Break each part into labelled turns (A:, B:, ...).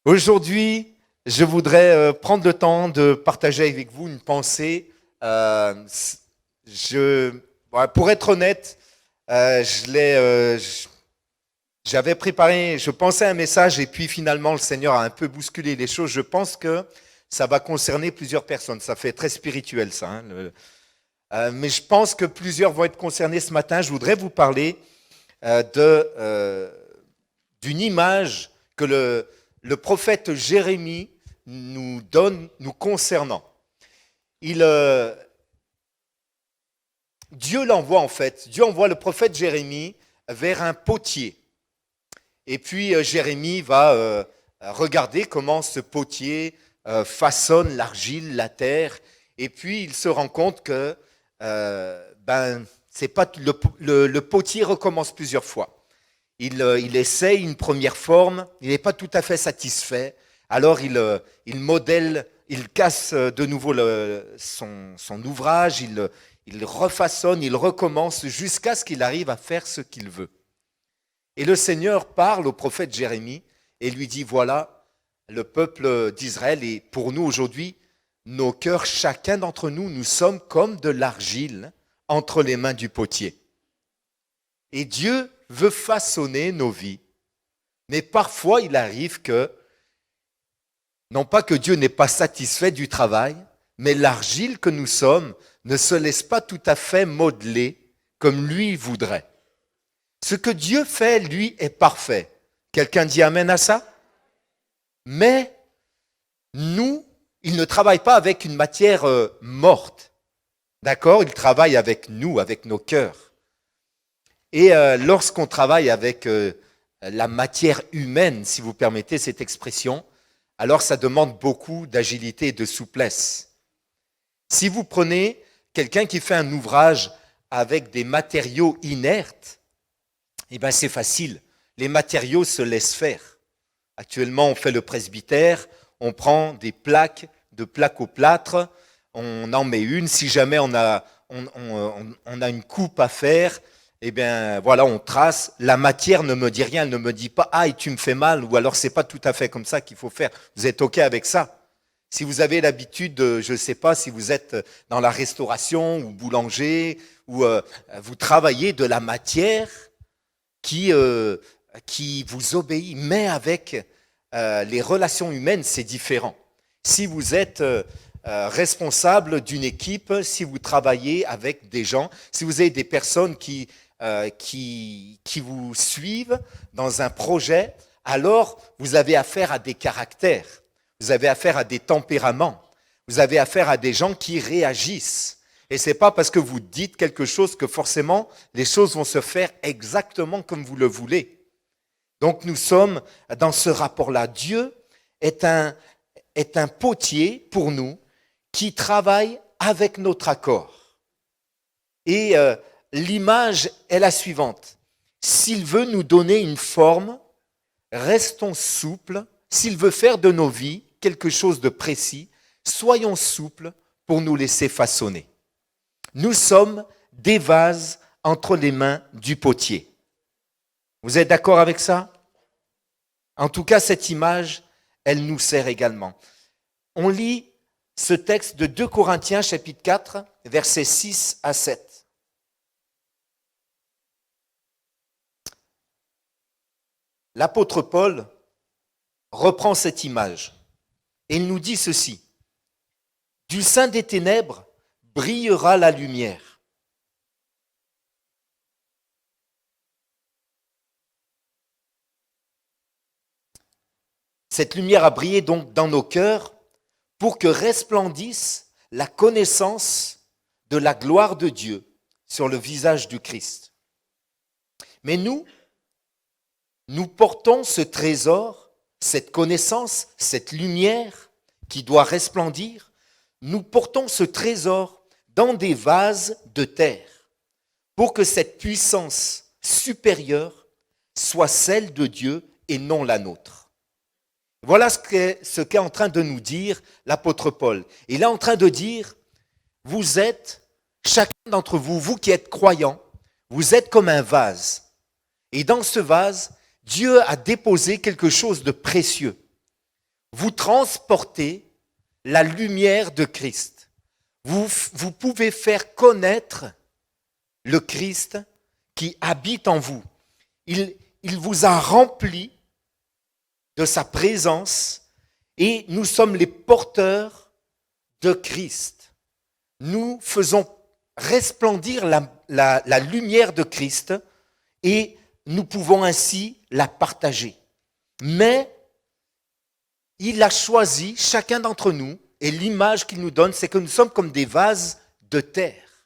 A: Aujourd'hui, je voudrais prendre le temps de partager avec vous une pensée. Pour être honnête, je l'ai, j'avais préparé, je pensais à un message et puis finalement le Seigneur a un peu bousculé les choses. Je pense que ça va concerner plusieurs personnes. Ça fait très spirituel ça, hein, mais je pense que plusieurs vont être concernés ce matin. Je voudrais vous parler d'une image que le prophète Jérémie nous donne nous concernant. Dieu l'envoie en fait, Dieu envoie le prophète Jérémie vers un potier. Et puis Jérémie va regarder comment ce potier façonne l'argile, la terre, et puis il se rend compte que c'est pas le potier recommence plusieurs fois. Il essaye une première forme, il n'est pas tout à fait satisfait, alors il modèle, il casse de nouveau son ouvrage, il refaçonne, il recommence jusqu'à ce qu'il arrive à faire ce qu'il veut. Et le Seigneur parle au prophète Jérémie et lui dit, voilà, le peuple d'Israël et pour nous aujourd'hui, nos cœurs, chacun d'entre nous, nous sommes comme de l'argile entre les mains du potier. Et Dieu veut façonner nos vies. Mais parfois, il arrive que, non pas que Dieu n'est pas satisfait du travail, mais l'argile que nous sommes ne se laisse pas tout à fait modeler comme lui voudrait. Ce que Dieu fait, lui, est parfait. Quelqu'un dit amen à ça? Mais nous, il ne travaille pas avec une matière morte. D'accord? Il travaille avec nous, avec nos cœurs. Et lorsqu'on travaille avec la matière humaine, si vous permettez cette expression, alors ça demande beaucoup d'agilité et de souplesse. Si vous prenez quelqu'un qui fait un ouvrage avec des matériaux inertes, eh bien c'est facile. Les matériaux se laissent faire. Actuellement, on fait le presbytère, on prend des plaques au plâtre, on en met une. Si jamais on a une coupe à faire, eh bien, voilà, on trace. La matière ne me dit rien, elle ne me dit pas « Ah, et tu me fais mal » ou alors c'est pas tout à fait comme ça qu'il faut faire. Vous êtes OK avec ça? Si vous avez l'habitude, je ne sais pas, si vous êtes dans la restauration ou boulanger, ou vous travaillez de la matière qui vous obéit, mais avec les relations humaines, c'est différent. Si vous êtes responsable d'une équipe, si vous travaillez avec des gens, si vous avez des personnes qui vous suivent dans un projet, alors vous avez affaire à des caractères, vous avez affaire à des tempéraments, vous avez affaire à des gens qui réagissent. Et ce n'est pas parce que vous dites quelque chose que forcément les choses vont se faire exactement comme vous le voulez. Donc nous sommes dans ce rapport-là. Dieu est un potier pour nous qui travaille avec notre accord. Et l'image est la suivante. S'il veut nous donner une forme, restons souples. S'il veut faire de nos vies quelque chose de précis, soyons souples pour nous laisser façonner. Nous sommes des vases entre les mains du potier. Vous êtes d'accord avec ça? En tout cas, cette image, elle nous sert également. On lit ce texte de 2 Corinthiens, chapitre 4, versets 6 à 7. L'apôtre Paul reprend cette image et il nous dit ceci. Du sein des ténèbres brillera la lumière. Cette lumière a brillé donc dans nos cœurs pour que resplendisse la connaissance de la gloire de Dieu sur le visage du Christ. Mais nous portons ce trésor, cette connaissance, cette lumière qui doit resplendir, nous portons ce trésor dans des vases de terre pour que cette puissance supérieure soit celle de Dieu et non la nôtre. Voilà ce qu'est en train de nous dire l'apôtre Paul. Il est en train de dire, vous êtes, chacun d'entre vous, vous qui êtes croyants, vous êtes comme un vase. Et dans ce vase, Dieu a déposé quelque chose de précieux. vous transportez la lumière de Christ. Vous pouvez faire connaître le Christ qui habite en vous. Il vous a rempli de sa présence et nous sommes les porteurs de Christ. Nous faisons resplendir la lumière de Christ et nous pouvons ainsi la partager. Mais il a choisi, chacun d'entre nous, et l'image qu'il nous donne, c'est que nous sommes comme des vases de terre.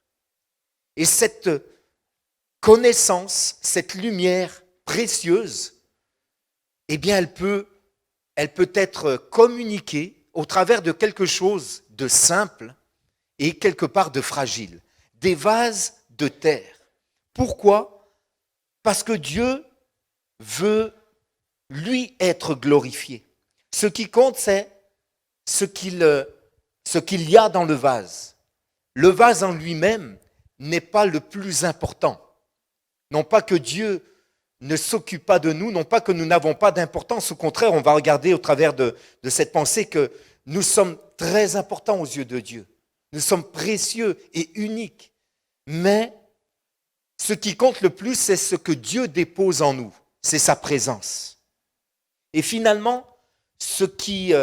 A: Et cette connaissance, cette lumière précieuse, eh bien, elle peut être communiquée au travers de quelque chose de simple et quelque part de fragile. Des vases de terre. Pourquoi ? Parce que Dieu veut, lui, être glorifié. Ce qui compte, c'est ce qu'il y a dans le vase. Le vase en lui-même n'est pas le plus important. Non pas que Dieu ne s'occupe pas de nous, non pas que nous n'avons pas d'importance. Au contraire, on va regarder au travers de cette pensée que nous sommes très importants aux yeux de Dieu. Nous sommes précieux et uniques. Mais ce qui compte le plus, c'est ce que Dieu dépose en nous. C'est sa présence. Et finalement, ce qui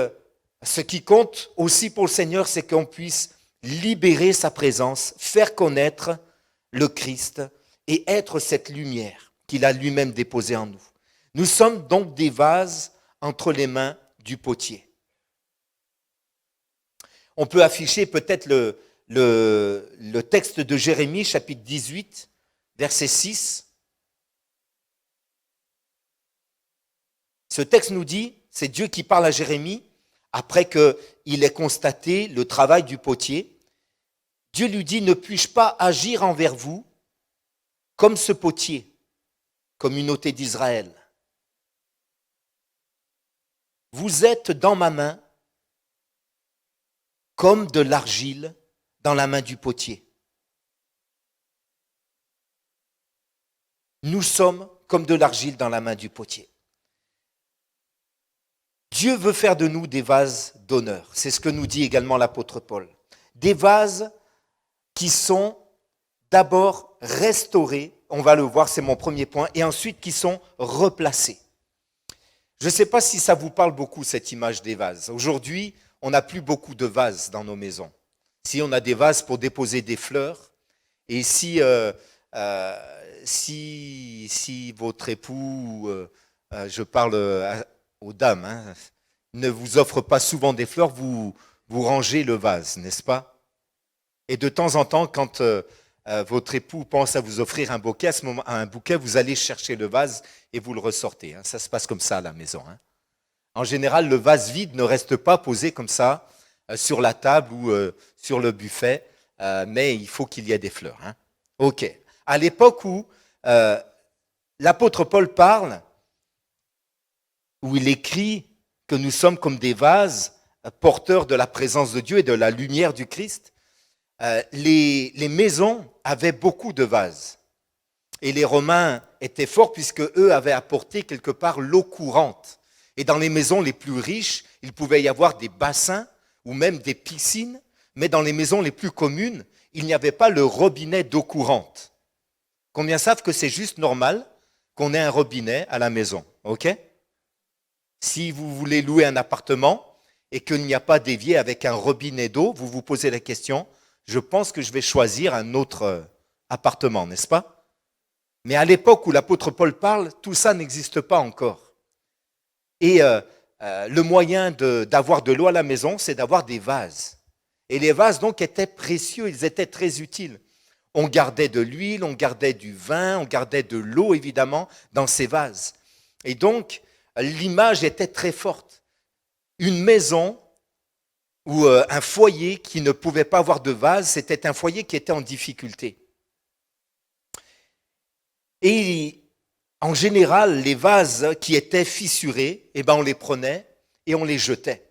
A: compte aussi pour le Seigneur, c'est qu'on puisse libérer sa présence, faire connaître le Christ et être cette lumière qu'il a lui-même déposée en nous. Nous sommes donc des vases entre les mains du potier. On peut afficher peut-être le texte de Jérémie, chapitre 18, verset 6. Ce texte nous dit, c'est Dieu qui parle à Jérémie, après qu'il ait constaté le travail du potier. Dieu lui dit, ne puis-je pas agir envers vous comme ce potier, communauté d'Israël? Vous êtes dans ma main comme de l'argile dans la main du potier. Nous sommes comme de l'argile dans la main du potier. Dieu veut faire de nous des vases d'honneur. C'est ce que nous dit également l'apôtre Paul. Des vases qui sont d'abord restaurés, on va le voir, c'est mon premier point, et ensuite qui sont replacés. Je ne sais pas si ça vous parle beaucoup, cette image des vases. Aujourd'hui, on n'a plus beaucoup de vases dans nos maisons. Si on a des vases pour déposer des fleurs, et si votre époux, je parle aux dames, ne vous offre pas souvent des fleurs, vous rangez le vase, n'est-ce pas? Et de temps en temps, quand votre époux pense à vous offrir un bouquet, à ce moment, un bouquet, vous allez chercher le vase et vous le ressortez. Ça se passe comme ça à la maison. En général, le vase vide ne reste pas posé comme ça sur la table ou sur le buffet, mais il faut qu'il y ait des fleurs. Ok. À l'époque où l'apôtre Paul parle, où il écrit que nous sommes comme des vases porteurs de la présence de Dieu et de la lumière du Christ, les maisons avaient beaucoup de vases. Et les Romains étaient forts puisque eux avaient apporté quelque part l'eau courante. Et dans les maisons les plus riches, il pouvait y avoir des bassins ou même des piscines, mais dans les maisons les plus communes, il n'y avait pas le robinet d'eau courante. Combien savent que c'est juste normal qu'on ait un robinet à la maison, ok? Si vous voulez louer un appartement et qu'il n'y a pas d'évier avec un robinet d'eau, vous vous posez la question, je pense que je vais choisir un autre appartement, n'est-ce pas? Mais à l'époque où l'apôtre Paul parle, tout ça n'existe pas encore. Et le moyen d'avoir de l'eau à la maison, c'est d'avoir des vases. Et les vases, donc, étaient précieux, ils étaient très utiles. On gardait de l'huile, on gardait du vin, on gardait de l'eau, évidemment, dans ces vases. Et donc, l'image était très forte. Une maison ou un foyer qui ne pouvait pas avoir de vase, c'était un foyer qui était en difficulté. Et en général, les vases qui étaient fissurés, on les prenait et on les jetait.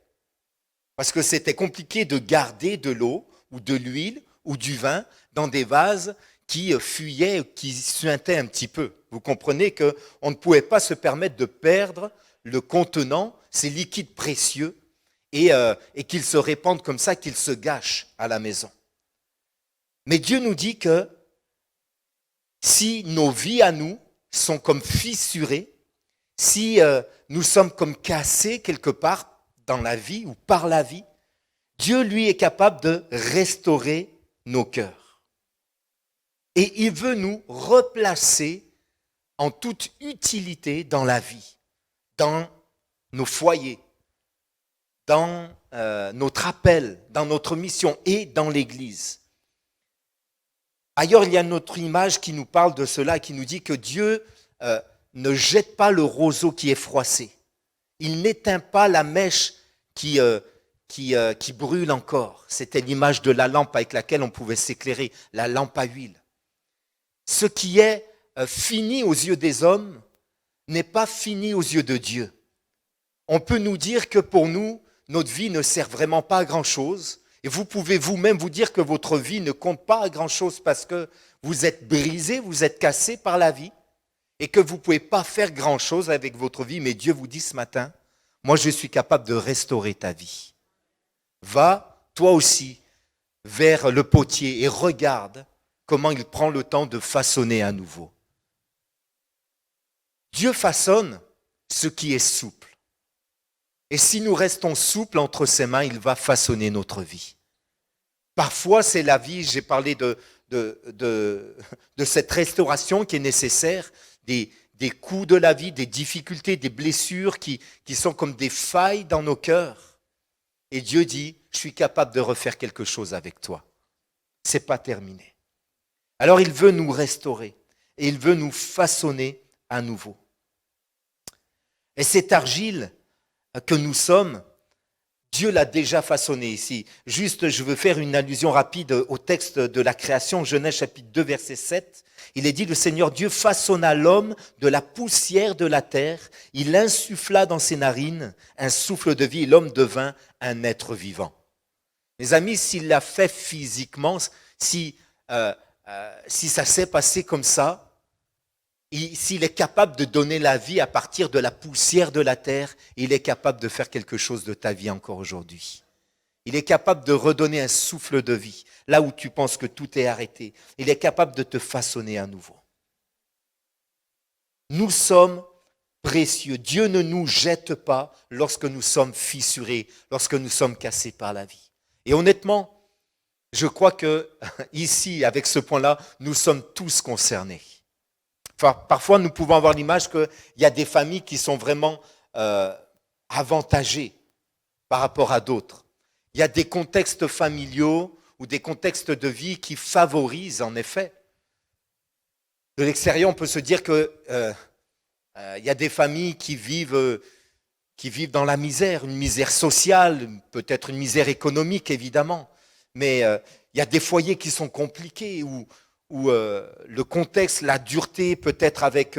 A: Parce que c'était compliqué de garder de l'eau ou de l'huile ou du vin dans des vases qui fuyaient, qui suintaient un petit peu. Vous comprenez qu'on ne pouvait pas se permettre de perdre le contenant, ces liquides précieux, et qu'ils se répandent comme ça, qu'ils se gâchent à la maison. Mais Dieu nous dit que si nos vies à nous sont comme fissurées, si nous sommes comme cassés quelque part dans la vie ou par la vie, Dieu, lui, est capable de restaurer nos cœurs. Et il veut nous replacer en toute utilité dans la vie, dans nos foyers, dans notre appel, dans notre mission et dans l'Église. Ailleurs, il y a notre image qui nous parle de cela, qui nous dit que Dieu ne jette pas le roseau qui est froissé. Il n'éteint pas la mèche qui brûle encore. C'était l'image de la lampe avec laquelle on pouvait s'éclairer, la lampe à huile. Ce qui est fini aux yeux des hommes n'est pas fini aux yeux de Dieu. On peut nous dire que pour nous, notre vie ne sert vraiment pas à grand-chose. Et vous pouvez vous-même vous dire que votre vie ne compte pas à grand-chose parce que vous êtes brisé, vous êtes cassé par la vie et que vous ne pouvez pas faire grand-chose avec votre vie. Mais Dieu vous dit ce matin, moi je suis capable de restaurer ta vie. Va, toi aussi, vers le potier et regarde comment il prend le temps de façonner à nouveau. Dieu façonne ce qui est souple. Et si nous restons souples entre ses mains, il va façonner notre vie. Parfois, c'est la vie, j'ai parlé de cette restauration qui est nécessaire, des coups de la vie, des difficultés, des blessures qui sont comme des failles dans nos cœurs. Et Dieu dit, je suis capable de refaire quelque chose avec toi. Ce n'est pas terminé. Alors il veut nous restaurer et il veut nous façonner à nouveau. Et cette argile que nous sommes, Dieu l'a déjà façonné ici. Juste, je veux faire une allusion rapide au texte de la création, Genèse chapitre 2, verset 7. Il est dit, le Seigneur Dieu façonna l'homme de la poussière de la terre. Il insuffla dans ses narines un souffle de vie et l'homme devint un être vivant. Mes amis, s'il l'a fait physiquement, si ça s'est passé comme ça, s'il est capable de donner la vie à partir de la poussière de la terre, il est capable de faire quelque chose de ta vie encore aujourd'hui. Il est capable de redonner un souffle de vie, là où tu penses que tout est arrêté. Il est capable de te façonner à nouveau. Nous sommes précieux. Dieu ne nous jette pas lorsque nous sommes fissurés, lorsque nous sommes cassés par la vie. Et honnêtement, je crois que ici, avec ce point-là, nous sommes tous concernés. Enfin, parfois, nous pouvons avoir l'image qu'il y a des familles qui sont vraiment avantagées par rapport à d'autres. Il y a des contextes familiaux ou des contextes de vie qui favorisent, en effet. De l'extérieur, on peut se dire qu'il y a des familles qui vivent dans la misère, une misère sociale, peut-être une misère économique, évidemment. Mais il y a des foyers qui sont compliqués où le contexte, la dureté, peut-être avec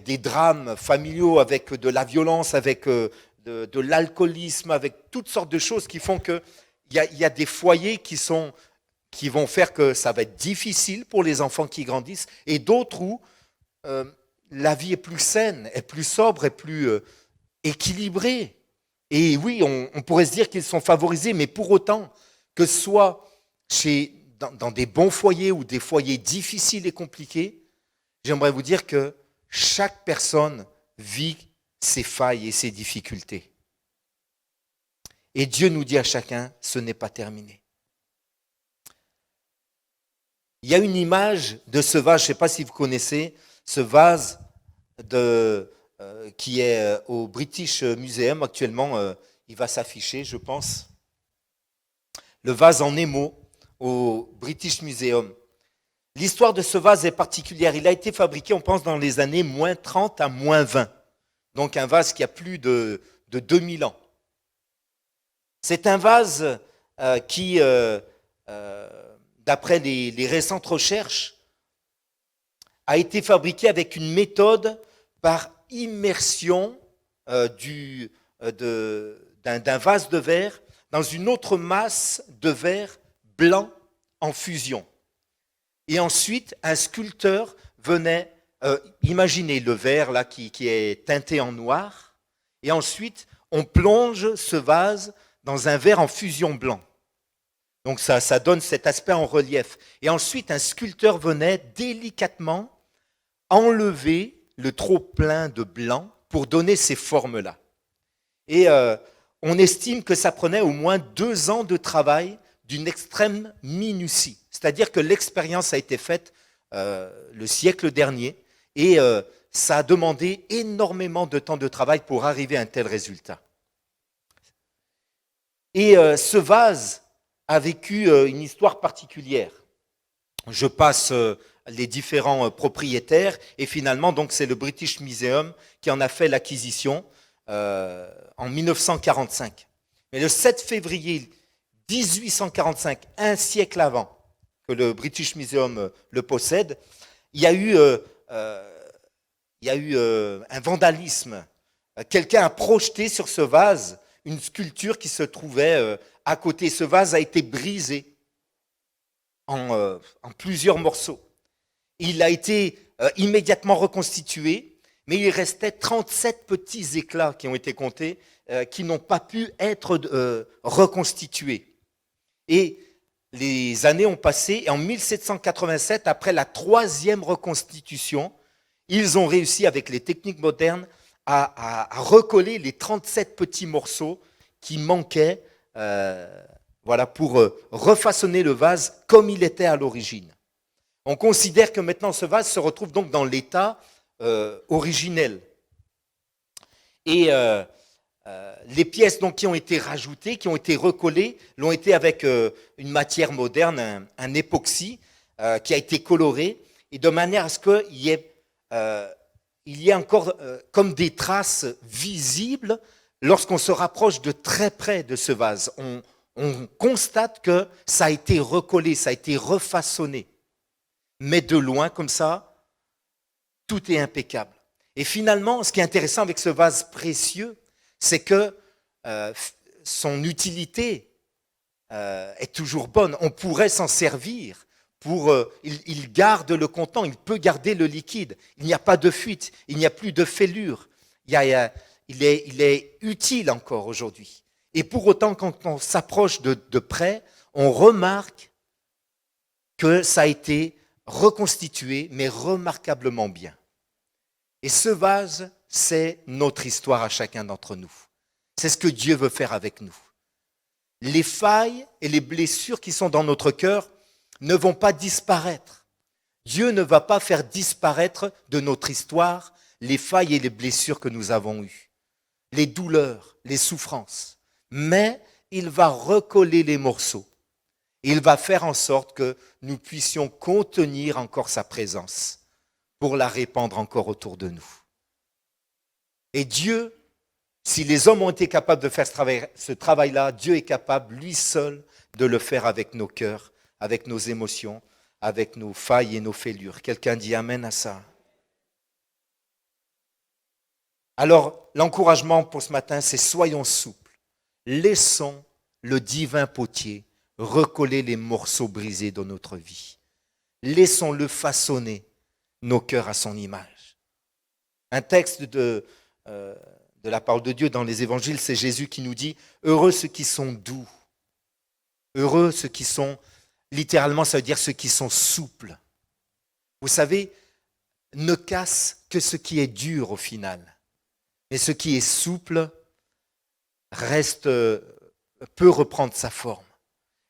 A: des drames familiaux, avec de la violence, avec de l'alcoolisme, avec toutes sortes de choses qui font qu'il y a des foyers qui vont faire que ça va être difficile pour les enfants qui grandissent, et d'autres où la vie est plus saine, est plus sobre, est plus équilibrée. Et oui, on pourrait se dire qu'ils sont favorisés, mais pour autant, que ce soit dans des bons foyers ou des foyers difficiles et compliqués, j'aimerais vous dire que chaque personne vit ses failles et ses difficultés. Et Dieu nous dit à chacun, ce n'est pas terminé. Il y a une image de ce vase, je ne sais pas si vous connaissez, ce vase qui est au British Museum actuellement, il va s'afficher, je pense. Le vase en émaux au British Museum. L'histoire de ce vase est particulière. Il a été fabriqué, on pense, dans les années moins 30 à moins 20. Donc un vase qui a plus de 2000 ans. C'est un vase qui, d'après les récentes recherches, a été fabriqué avec une méthode par immersion d'un vase de verre dans une autre masse de verre blanc en fusion. Et ensuite, un sculpteur venait, imaginez le verre là qui est teinté en noir, et ensuite, on plonge ce vase dans un verre en fusion blanc. Donc ça donne cet aspect en relief. Et ensuite, un sculpteur venait délicatement enlever le trop-plein de blanc pour donner ces formes-là. Et on estime que ça prenait au moins 2 ans de travail d'une extrême minutie. C'est-à-dire que l'expérience a été faite le siècle dernier et ça a demandé énormément de temps de travail pour arriver à un tel résultat. Et ce vase a vécu une histoire particulière. Je passe les différents propriétaires et finalement donc c'est le British Museum qui en a fait l'acquisition en 1945. Mais le 7 février 1845, un siècle avant que le British Museum le possède, il y a eu un vandalisme. Quelqu'un a projeté sur ce vase une sculpture qui se trouvait à côté. Ce vase a été brisé en plusieurs morceaux. Il a été immédiatement reconstitué, mais il restait 37 petits éclats qui ont été comptés, qui n'ont pas pu être reconstitués. Et les années ont passé, et en 1787, après la 3e reconstitution, ils ont réussi, avec les techniques modernes, à recoller les 37 petits morceaux qui manquaient pour refaçonner le vase comme il était à l'origine. On considère que maintenant ce vase se retrouve donc dans l'état originel. Et les pièces donc, qui ont été rajoutées, qui ont été recollées, l'ont été avec une matière moderne, un époxy, qui a été coloré, et de manière à ce qu'il y ait encore comme des traces visibles lorsqu'on se rapproche de très près de ce vase. On constate que ça a été recollé, ça a été refaçonné. Mais de loin, comme ça, tout est impeccable. Et finalement, ce qui est intéressant avec ce vase précieux, c'est que son utilité est toujours bonne. On pourrait s'en servir. Il garde le contenant, il peut garder le liquide. Il n'y a pas de fuite, il n'y a plus de fêlure. Il est utile encore aujourd'hui. Et pour autant, quand on s'approche de près, on remarque que ça a été reconstitué, mais remarquablement bien. Et ce vase, c'est notre histoire à chacun d'entre nous. C'est ce que Dieu veut faire avec nous. Les failles et les blessures qui sont dans notre cœur ne vont pas disparaître. Dieu ne va pas faire disparaître de notre histoire les failles et les blessures que nous avons eues, les douleurs, les souffrances. Mais il va recoller les morceaux. Il va faire en sorte que nous puissions contenir encore sa présence pour la répandre encore autour de nous. Et Dieu, si les hommes ont été capables de faire ce travail-là, Dieu est capable, lui seul, de le faire avec nos cœurs, avec nos émotions, avec nos failles et nos fêlures. Quelqu'un dit amen à ça. Alors, l'encouragement pour ce matin, c'est soyons souples. Laissons le divin potier recoller les morceaux brisés de notre vie. Laissons-le façonner nos cœurs à son image. Un texte de la parole de Dieu dans les évangiles, c'est Jésus qui nous dit « Heureux ceux qui sont doux, heureux ceux qui sont, littéralement ça veut dire ceux qui sont souples. » Vous savez, ne casse que ce qui est dur au final. Mais ce qui est souple peut reprendre sa forme.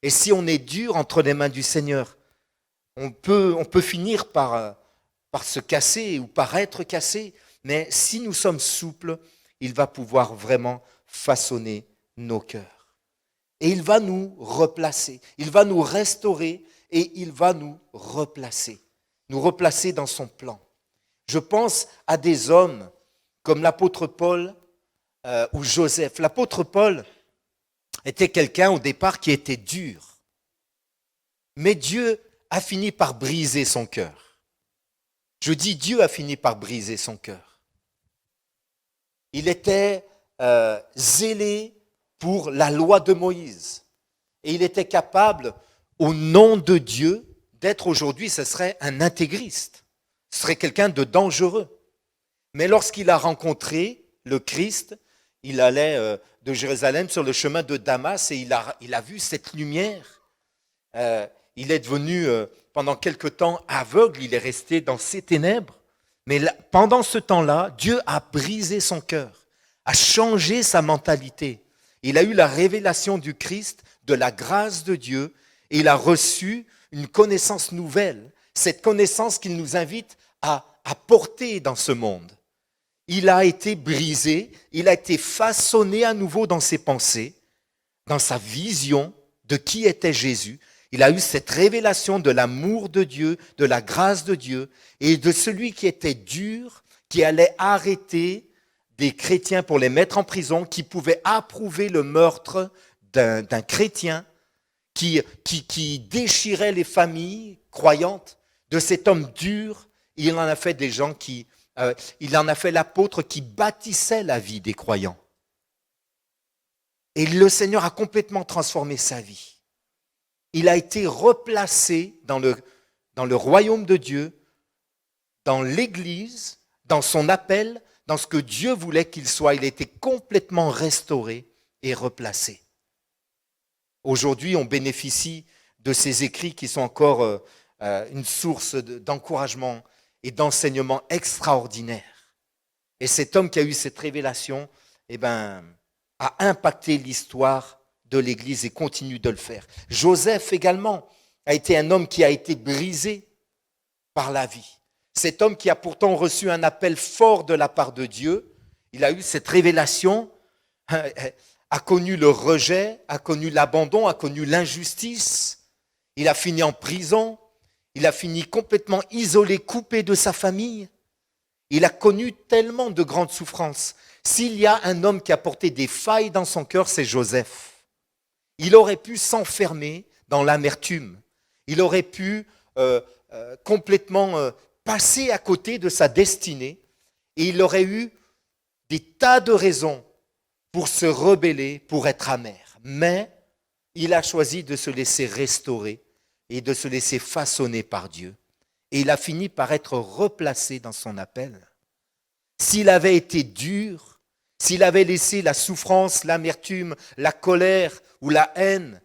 A: Et si on est dur entre les mains du Seigneur, on peut finir par se casser ou par être cassé. Mais si nous sommes souples, il va pouvoir vraiment façonner nos cœurs. Et il va nous replacer, il va nous restaurer et il va nous replacer dans son plan. Je pense à des hommes comme l'apôtre Paul ou Joseph. L'apôtre Paul était quelqu'un au départ qui était dur. Mais Dieu a fini par briser son cœur. Je dis Dieu a fini par briser son cœur. Il était zélé pour la loi de Moïse. Et il était capable, au nom de Dieu, d'être aujourd'hui, ce serait un intégriste. Ce serait quelqu'un de dangereux. Mais lorsqu'il a rencontré le Christ, Il allait de Jérusalem sur le chemin de Damas et il a vu cette lumière. Il est devenu pendant quelque temps aveugle, il est resté dans ces ténèbres. Mais là, pendant ce temps-là, Dieu a brisé son cœur, a changé sa mentalité. Il a eu la révélation du Christ, de la grâce de Dieu, et il a reçu une connaissance nouvelle, cette connaissance qu'il nous invite à porter dans ce monde. Il a été brisé, il a été façonné à nouveau dans ses pensées, dans sa vision de qui était Jésus. Il a eu cette révélation de l'amour de Dieu, de la grâce de Dieu et de celui qui était dur, qui allait arrêter des chrétiens pour les mettre en prison, qui pouvait approuver le meurtre d'un chrétien, qui déchirait les familles croyantes, de cet homme dur. Il en a fait des gens il en a fait l'apôtre qui bâtissait la vie des croyants. Et le Seigneur a complètement transformé sa vie. Il a été replacé dans le royaume de Dieu, dans l'Église, dans son appel, dans ce que Dieu voulait qu'il soit. Il a été complètement restauré et replacé. Aujourd'hui, on bénéficie de ces écrits qui sont encore une source d'encouragement et d'enseignement extraordinaire. Et cet homme qui a eu cette révélation, a impacté l'histoire de l'Église et continue de le faire. Joseph également a été un homme qui a été brisé par la vie. Cet homme qui a pourtant reçu un appel fort de la part de Dieu, il a eu cette révélation, a connu le rejet, a connu l'abandon, a connu l'injustice. Il a fini en prison, il a fini complètement isolé, coupé de sa famille. Il a connu tellement de grandes souffrances. S'il y a un homme qui a porté des failles dans son cœur, c'est Joseph. Il aurait pu s'enfermer dans l'amertume. Il aurait pu complètement passer à côté de sa destinée. Et il aurait eu des tas de raisons pour se rebeller, pour être amer. Mais il a choisi de se laisser restaurer et de se laisser façonner par Dieu. Et il a fini par être replacé dans son appel. S'il avait été dur, s'il avait laissé la souffrance, l'amertume, la colère ou la haine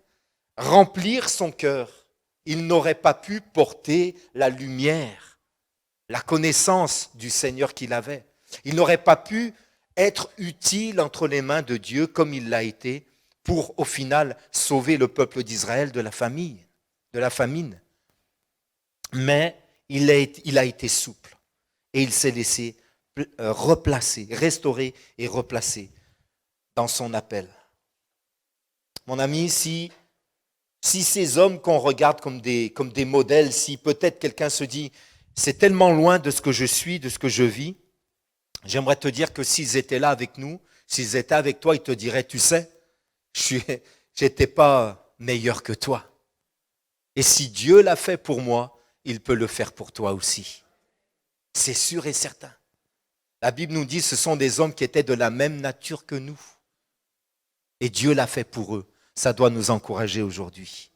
A: remplir son cœur, il n'aurait pas pu porter la lumière, la connaissance du Seigneur qu'il avait. Il n'aurait pas pu être utile entre les mains de Dieu comme il l'a été pour, au final, sauver le peuple d'Israël de la famine. Mais il a été souple et il s'est laissé replacer, restaurer et replacer dans son appel. Mon ami, si ces hommes qu'on regarde comme des modèles, si peut-être quelqu'un se dit c'est tellement loin de ce que je suis, de ce que je vis, j'aimerais te dire que s'ils étaient là avec nous, s'ils étaient avec toi, ils te diraient, tu sais, je n'étais pas meilleur que toi. Et si Dieu l'a fait pour moi, il peut le faire pour toi aussi. C'est sûr et certain. La Bible nous dit que ce sont des hommes qui étaient de la même nature que nous. Et Dieu l'a fait pour eux. Ça doit nous encourager aujourd'hui.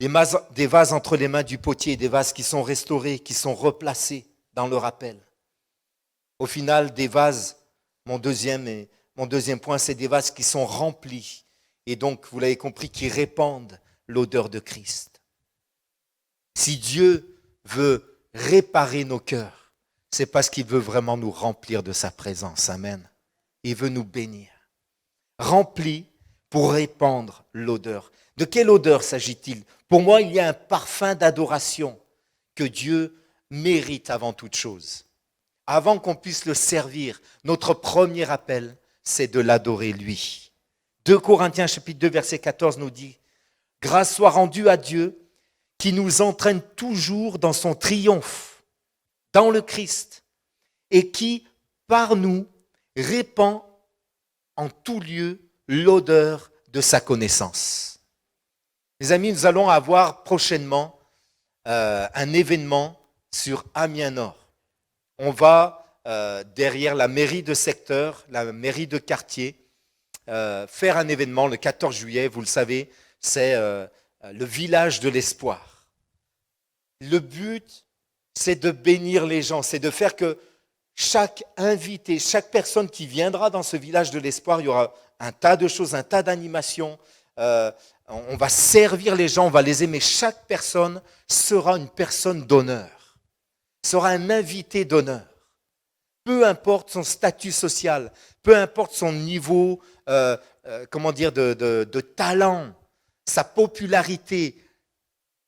A: Des vases entre les mains du potier, des vases qui sont restaurés, qui sont replacés dans le rappel. Au final, des vases, mon deuxième point, c'est des vases qui sont remplis. Et donc, vous l'avez compris, qui répandent l'odeur de Christ. Si Dieu veut réparer nos cœurs, c'est parce qu'il veut vraiment nous remplir de sa présence. Amen. Il veut nous bénir. Remplis pour répandre l'odeur. De quelle odeur s'agit-il? Pour moi, il y a un parfum d'adoration que Dieu mérite avant toute chose. Avant qu'on puisse le servir, notre premier appel, c'est de l'adorer lui. 2 Corinthiens chapitre 2 verset 14 nous dit « Grâce soit rendue à Dieu qui nous entraîne toujours dans son triomphe, dans le Christ, et qui, par nous, répand en tout lieu l'odeur de sa connaissance. » Mes amis, nous allons avoir prochainement un événement sur Amiens Nord. On va, derrière la mairie de secteur, la mairie de quartier, faire un événement le 14 juillet. Vous le savez, c'est le village de l'espoir. Le but, c'est de bénir les gens, c'est de faire que chaque invité, chaque personne qui viendra dans ce village de l'espoir, il y aura un tas de choses, un tas d'animations. On va servir les gens, on va les aimer. Chaque personne sera une personne d'honneur, sera un invité d'honneur. Peu importe son statut social, peu importe son niveau de talent, sa popularité,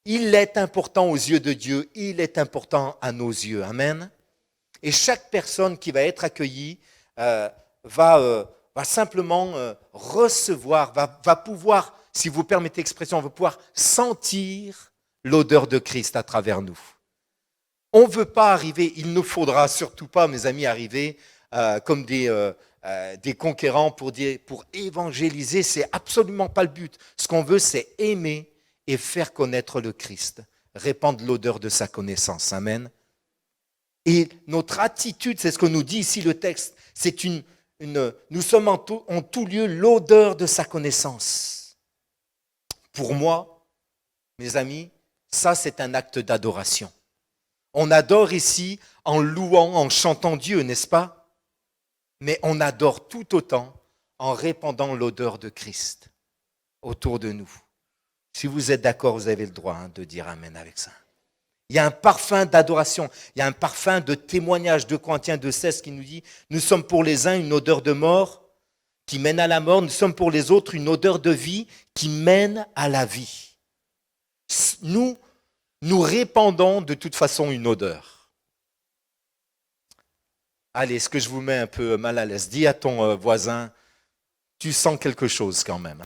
A: il est important aux yeux de Dieu, il est important à nos yeux. Amen. Et chaque personne qui va être accueillie va simplement recevoir, va pouvoir, si vous permettez l'expression, va pouvoir sentir l'odeur de Christ à travers nous. On ne veut pas arriver, il ne faudra surtout pas, mes amis, arriver comme des conquérants pour évangéliser. C'est absolument pas le but. Ce qu'on veut, c'est aimer et faire connaître le Christ, répandre l'odeur de sa connaissance. Amen. Et notre attitude, c'est ce que nous dit ici le texte, c'est nous sommes en tout lieu l'odeur de sa connaissance. Pour moi, mes amis, ça c'est un acte d'adoration. On adore ici en louant, en chantant Dieu, n'est-ce pas? Mais on adore tout autant en répandant l'odeur de Christ autour de nous. Si vous êtes d'accord, vous avez le droit de dire Amen avec ça. Il y a un parfum d'adoration, il y a un parfum de témoignage. 2 Corinthiens 2,16 qui nous dit « Nous sommes pour les uns une odeur de mort qui mène à la mort, nous sommes pour les autres une odeur de vie qui mène à la vie. » Nous répandons de toute façon une odeur. Allez, est-ce que je vous mets un peu mal à l'aise? Dis à ton voisin, tu sens quelque chose quand même.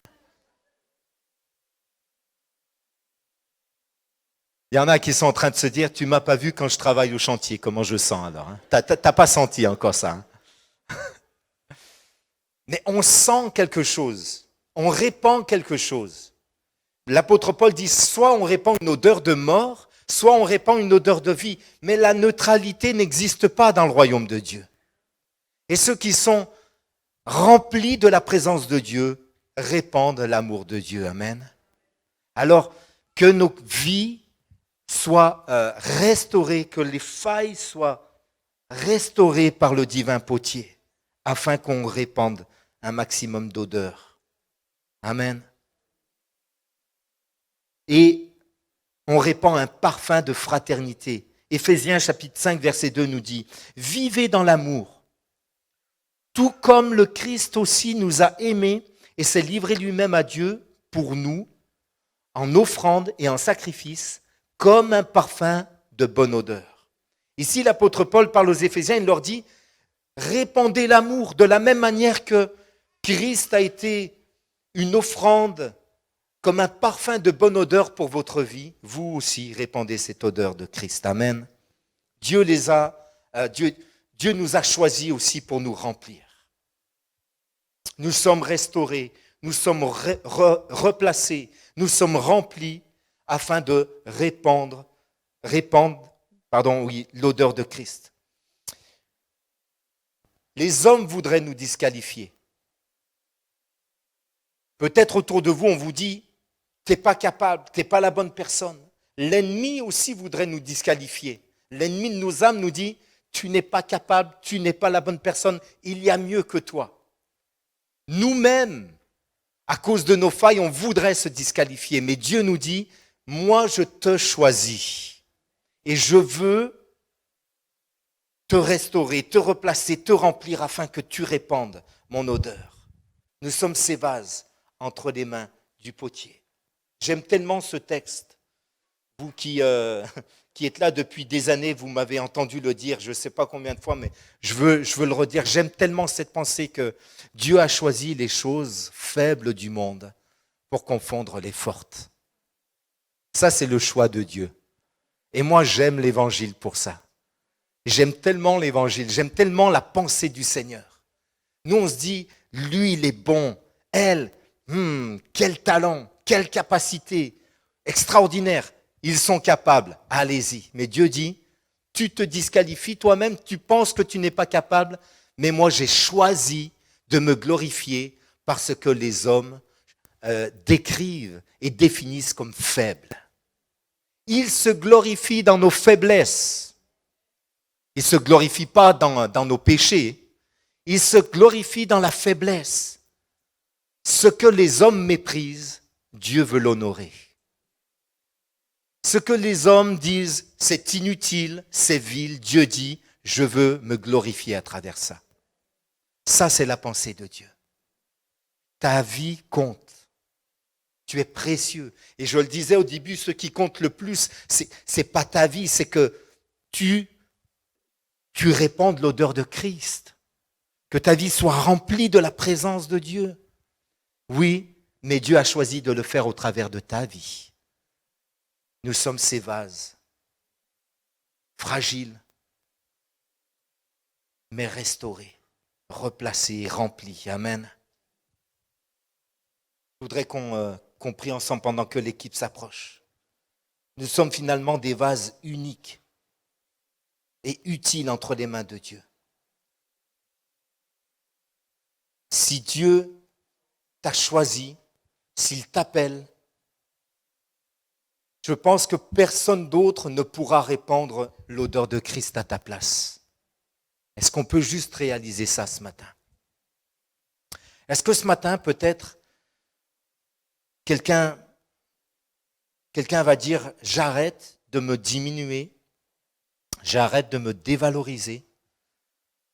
A: Il y en a qui sont en train de se dire, tu m'as pas vu quand je travaille au chantier, comment je sens alors, hein? T'as pas senti encore ça, hein? Mais on sent quelque chose, on répand quelque chose. L'apôtre Paul dit, soit on répand une odeur de mort, soit on répand une odeur de vie. Mais la neutralité n'existe pas dans le royaume de Dieu. Et ceux qui sont remplis de la présence de Dieu répandent l'amour de Dieu. Amen. Alors que nos vies soient restaurées, que les failles soient restaurées par le divin potier, afin qu'on répande un maximum d'odeur. Amen. Et on répand un parfum de fraternité. Éphésiens chapitre 5, verset 2 nous dit « Vivez dans l'amour, tout comme le Christ aussi nous a aimés et s'est livré lui-même à Dieu pour nous, en offrande et en sacrifice, comme un parfum de bonne odeur. » Ici, l'apôtre Paul parle aux Éphésiens, il leur dit « Répandez l'amour de la même manière que Christ a été une offrande comme un parfum de bonne odeur pour votre vie, vous aussi répandez cette odeur de Christ. » Amen. Dieu nous a choisis aussi pour nous remplir. Nous sommes restaurés, nous sommes replacés, nous sommes remplis afin de répandre l'odeur de Christ. Les hommes voudraient nous disqualifier. Peut-être autour de vous, on vous dit « tu n'es pas capable, tu n'es pas la bonne personne ». L'ennemi aussi voudrait nous disqualifier. L'ennemi de nos âmes nous dit « tu n'es pas capable, tu n'es pas la bonne personne, il y a mieux que toi ». Nous-mêmes, à cause de nos failles, on voudrait se disqualifier. Mais Dieu nous dit « moi je te choisis et je veux te restaurer, te replacer, te remplir afin que tu répandes mon odeur. » Nous sommes ces vases entre les mains du potier. J'aime tellement ce texte. Vous qui êtes là depuis des années, vous m'avez entendu le dire, je ne sais pas combien de fois, mais je veux le redire. J'aime tellement cette pensée que Dieu a choisi les choses faibles du monde pour confondre les fortes. Ça, c'est le choix de Dieu. Et moi, j'aime l'évangile pour ça. J'aime tellement l'évangile, j'aime tellement la pensée du Seigneur. Nous, on se dit, lui, il est bon. Elle, quel talent, quelle capacité extraordinaire. Ils sont capables, allez-y. Mais Dieu dit, tu te disqualifies toi-même, tu penses que tu n'es pas capable, mais moi j'ai choisi de me glorifier parce que les hommes décrivent et définissent comme faibles. Ils se glorifient dans nos faiblesses. Il ne se glorifie pas dans nos péchés. Il se glorifie dans la faiblesse. Ce que les hommes méprisent, Dieu veut l'honorer. Ce que les hommes disent, c'est inutile, c'est vil, Dieu dit, je veux me glorifier à travers ça. Ça, c'est la pensée de Dieu. Ta vie compte. Tu es précieux. Et je le disais au début, ce qui compte le plus, c'est pas ta vie, c'est que tu répandes l'odeur de Christ. Que ta vie soit remplie de la présence de Dieu. Oui, mais Dieu a choisi de le faire au travers de ta vie. Nous sommes ces vases, fragiles, mais restaurés, replacés, remplis. Amen. Je voudrais qu'on prie ensemble pendant que l'équipe s'approche. Nous sommes finalement des vases uniques et utiles entre les mains de Dieu. Si Dieu t'a choisi, s'il t'appelle, je pense que personne d'autre ne pourra répandre l'odeur de Christ à ta place. Est-ce qu'on peut juste réaliser ça ce matin? Est-ce que ce matin, peut-être, quelqu'un va dire, j'arrête de me diminuer, j'arrête de me dévaloriser,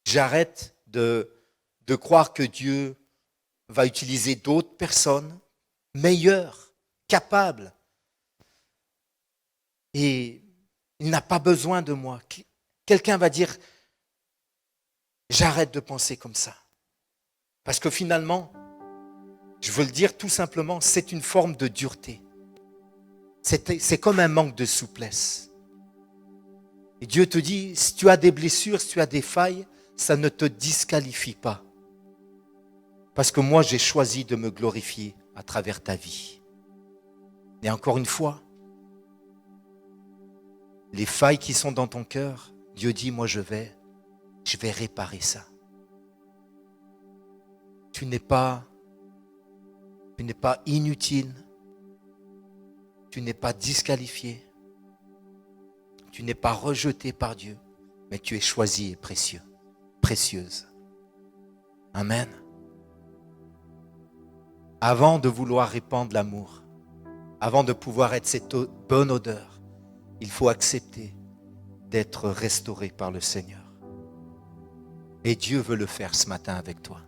A: j'arrête de croire que Dieu va utiliser d'autres personnes meilleures, capables. Et il n'a pas besoin de moi. Quelqu'un va dire, j'arrête de penser comme ça. Parce que finalement, je veux le dire tout simplement, c'est une forme de dureté. C'est comme un manque de souplesse. Et Dieu te dit, si tu as des blessures, si tu as des failles, ça ne te disqualifie pas. Parce que moi, j'ai choisi de me glorifier à travers ta vie. Et encore une fois, les failles qui sont dans ton cœur, Dieu dit, moi je vais réparer ça. Tu n'es pas inutile, tu n'es pas disqualifié, tu n'es pas rejeté par Dieu, mais tu es choisi et précieux, précieuse. Amen. Avant de vouloir répandre l'amour, avant de pouvoir être cette bonne odeur, il faut accepter d'être restauré par le Seigneur. Et Dieu veut le faire ce matin avec toi.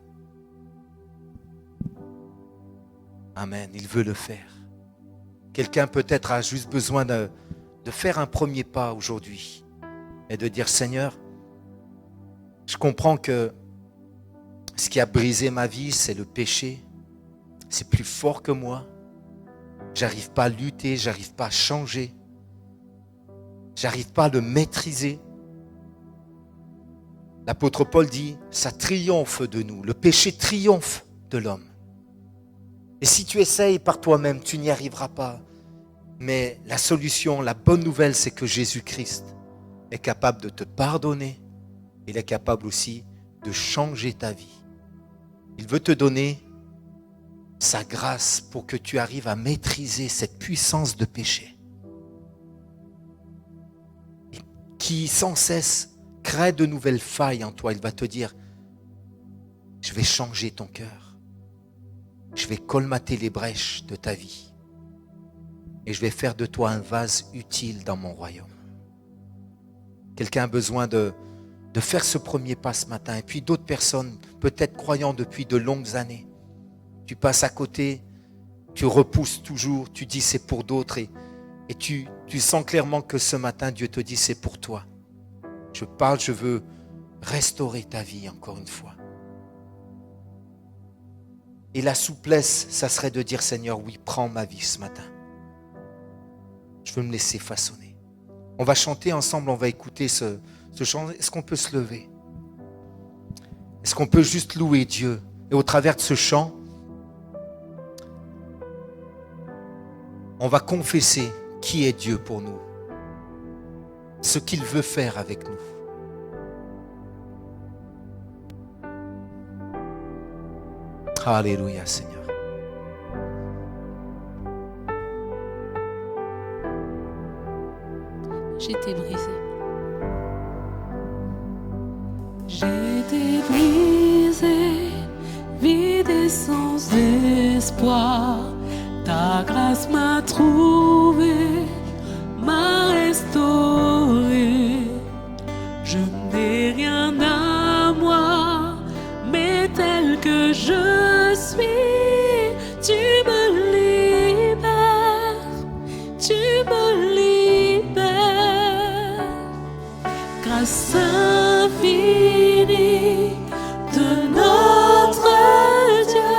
A: Amen, il veut le faire. Quelqu'un peut-être a juste besoin de faire un premier pas aujourd'hui et de dire, Seigneur, je comprends que ce qui a brisé ma vie, c'est le péché. C'est plus fort que moi. J'arrive pas à lutter, j'arrive pas à changer. J'arrive pas à le maîtriser. L'apôtre Paul dit, ça triomphe de nous. Le péché triomphe de l'homme. Et si tu essayes par toi-même, tu n'y arriveras pas. Mais la solution, la bonne nouvelle, c'est que Jésus-Christ est capable de te pardonner. Il est capable aussi de changer ta vie. Il veut te donner sa grâce pour que tu arrives à maîtriser cette puissance de péché qui sans cesse crée de nouvelles failles en toi. Il va te dire, je vais changer ton cœur, je vais colmater les brèches de ta vie et je vais faire de toi un vase utile dans mon royaume. Quelqu'un a besoin de faire ce premier pas ce matin, et puis d'autres personnes, peut-être croyant depuis de longues années, tu passes à côté, tu repousses toujours, tu dis c'est pour d'autres et tu sens clairement que ce matin, Dieu te dit c'est pour toi. Je veux restaurer ta vie encore une fois. Et la souplesse, ça serait de dire Seigneur, oui, prends ma vie ce matin. Je veux me laisser façonner. On va chanter ensemble, on va écouter ce chant. Est-ce qu'on peut se lever? Est-ce qu'on peut juste louer Dieu? Et au travers de ce chant, on va confesser qui est Dieu pour nous, ce qu'il veut faire avec nous. Alléluia, Seigneur.
B: J'étais brisée. J'étais brisé, vide et sans espoir. Ta grâce m'a trouvé, m'a restauré. Je n'ai rien à moi, mais tel que je suis, tu me libères, tu me libères. Grâce infinie de notre Dieu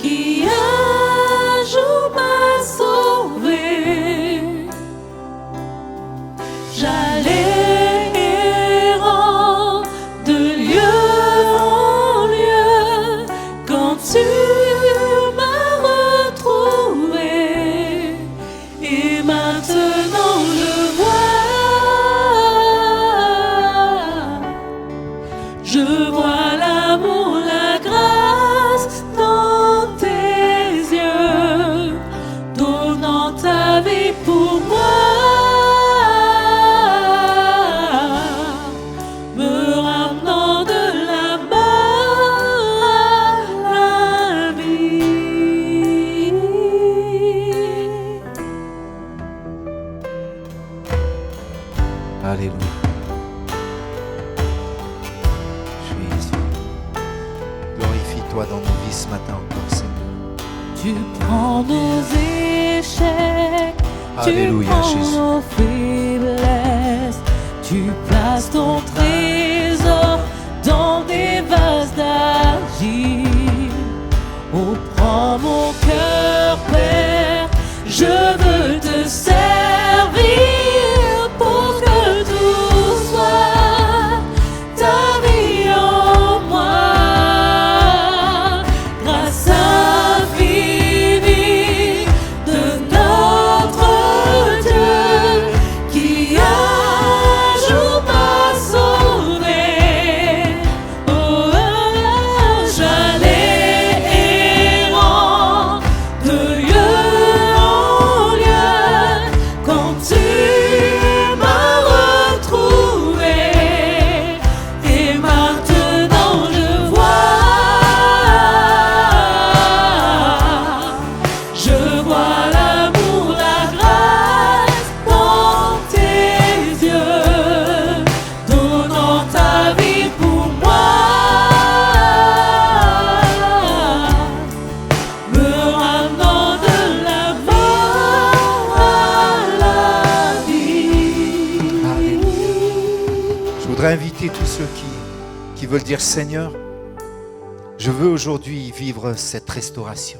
B: qui un jour m'a sauvé. J'allais errant de lieu en lieu quand tu m'as retrouvé. Et maintenant je vois l'amour, la grâce dans tes yeux, donnant ta vie pour moi, me ramenant de la mort à la vie.
A: Alléluia. Glorifie-toi dans nos vies ce matin encore, Seigneur.
B: Tu prends nos échecs,
A: Alléluia,
B: tu prends
A: Jésus.
B: nos faiblesses, tu places ton trésor dans des vases d'argile. Oh, prends mon cœur, Père, je veux te servir pour que tout soit ta vie en moi. Grâce infinie de notre Dieu qui un jour m'a sauvé. Oh, j'allais errant de lieu en lieu quand tu m'as retrouvé. Et maintenant je vois l'amour, la grâce dans tes yeux, donnant ta vie pour moi, me ramenant de la mort à la vie.
A: Je voudrais inviter tous ceux qui veulent dire Seigneur, je veux aujourd'hui vivre cette restauration.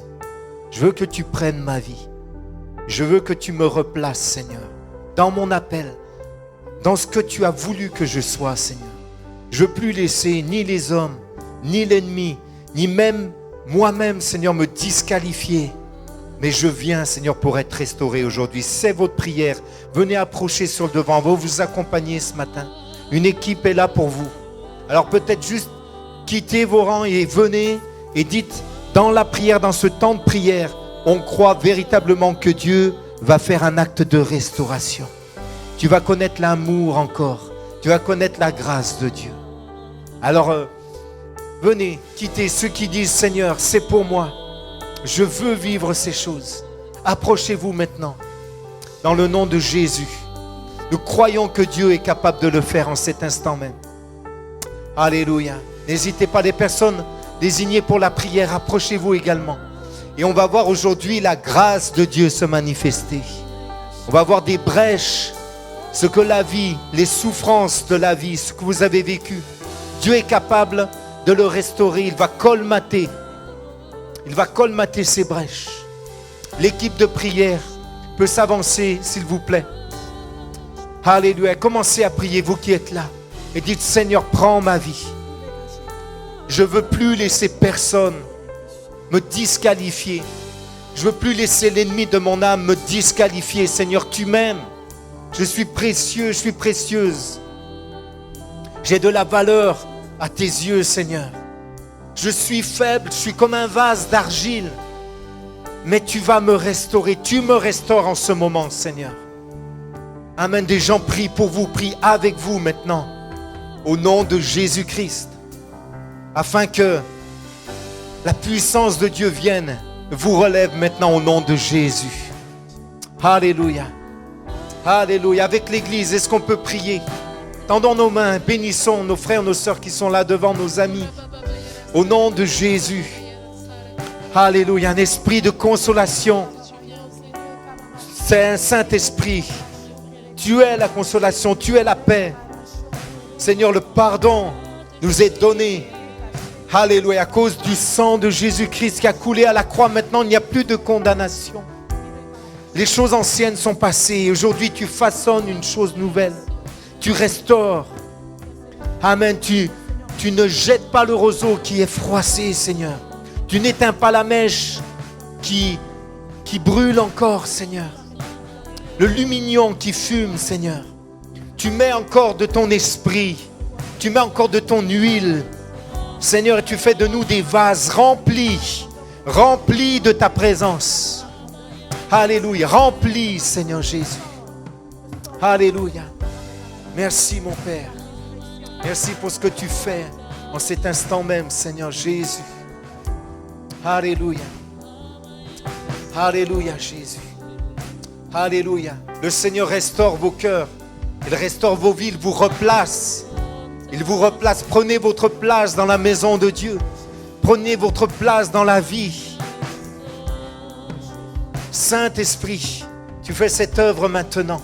A: Je veux que tu prennes ma vie. Je veux que tu me replaces, Seigneur, dans mon appel, dans ce que tu as voulu que je sois, Seigneur. Je ne veux plus laisser ni les hommes, ni l'ennemi, ni même moi-même, Seigneur, me disqualifier. Mais je viens, Seigneur, pour être restauré aujourd'hui. C'est votre prière. Venez approcher sur le devant. On va vous accompagner ce matin. Une équipe est là pour vous. Alors peut-être juste quittez vos rangs et venez et dites dans la prière, dans ce temps de prière, on croit véritablement que Dieu va faire un acte de restauration. Tu vas connaître l'amour encore. Tu vas connaître la grâce de Dieu. Alors venez quitter ceux qui disent Seigneur, c'est pour moi. Je veux vivre ces choses. Approchez-vous maintenant. Dans le nom de Jésus. Nous croyons que Dieu est capable de le faire en cet instant même. Alléluia. N'hésitez pas, les personnes désignées pour la prière, approchez-vous également. Et on va voir aujourd'hui la grâce de Dieu se manifester. On va voir des brèches, ce que la vie, les souffrances de la vie, ce que vous avez vécu. Dieu est capable de le restaurer. Il va colmater ces brèches. L'équipe de prière peut s'avancer, s'il vous plaît. Alléluia. Commencez à prier, vous qui êtes là. Et dites, Seigneur, prends ma vie. Je ne veux plus laisser personne me disqualifier. Je ne veux plus laisser l'ennemi de mon âme me disqualifier. Seigneur, tu m'aimes. Je suis précieux, je suis précieuse. J'ai de la valeur à tes yeux, Seigneur. Je suis faible, je suis comme un vase d'argile. Mais tu vas me restaurer. Tu me restaures en ce moment, Seigneur. Amen. Des gens prient pour vous, prient avec vous maintenant. au nom de Jésus-Christ, afin que la puissance de Dieu vienne, vous relève maintenant au nom de Jésus. Alléluia. Alléluia. Avec l'Église, est-ce qu'on peut prier? Tendons nos mains, bénissons nos frères, nos sœurs qui sont là devant, nos amis. Au nom de Jésus. Alléluia. Un esprit de consolation. C'est un Saint-Esprit. Tu es la consolation, tu es la paix. Seigneur, le pardon nous est donné. Alléluia. À cause du sang de Jésus-Christ qui a coulé à la croix, maintenant il n'y a plus de condamnation. Les choses anciennes sont passées. Aujourd'hui, tu façonnes une chose nouvelle. Tu restaures. Amen. Tu ne jettes pas le roseau qui est froissé, Seigneur. Tu n'éteins pas la mèche qui brûle encore, Seigneur. Le lumignon qui fume, Seigneur. Tu mets encore de ton esprit. Tu mets encore de ton huile. Seigneur, et tu fais de nous des vases remplis de ta présence. Alléluia. Remplis, Seigneur Jésus. Alléluia. Merci, mon Père. Merci pour ce que tu fais en cet instant même, Seigneur Jésus. Alléluia. Alléluia, Jésus. Alléluia. Le Seigneur restaure vos cœurs. Il restaure vos vies. Il vous replace. Il vous replace. Prenez votre place dans la maison de Dieu. Prenez votre place dans la vie. Saint-Esprit, tu fais cette œuvre maintenant.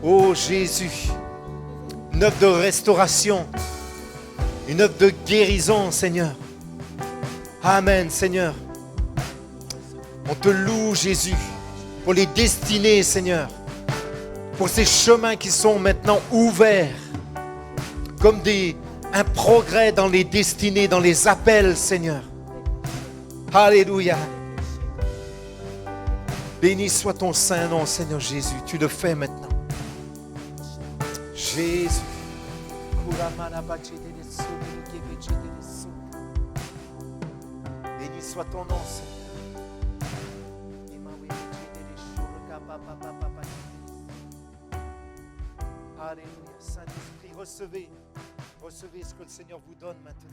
A: Oh Jésus, une œuvre de restauration, une œuvre de guérison, Seigneur. Amen, Seigneur. On te loue, Jésus, pour les destinées, Seigneur, pour ces chemins qui sont maintenant ouverts, comme un progrès dans les destinées, dans les appels, Seigneur. Alléluia. Béni soit ton saint nom, Seigneur Jésus. Tu le fais maintenant. Jésus. Béni soit ton nom, Seigneur. Alléluia. Saint-Esprit, recevez ce que le Seigneur vous donne maintenant.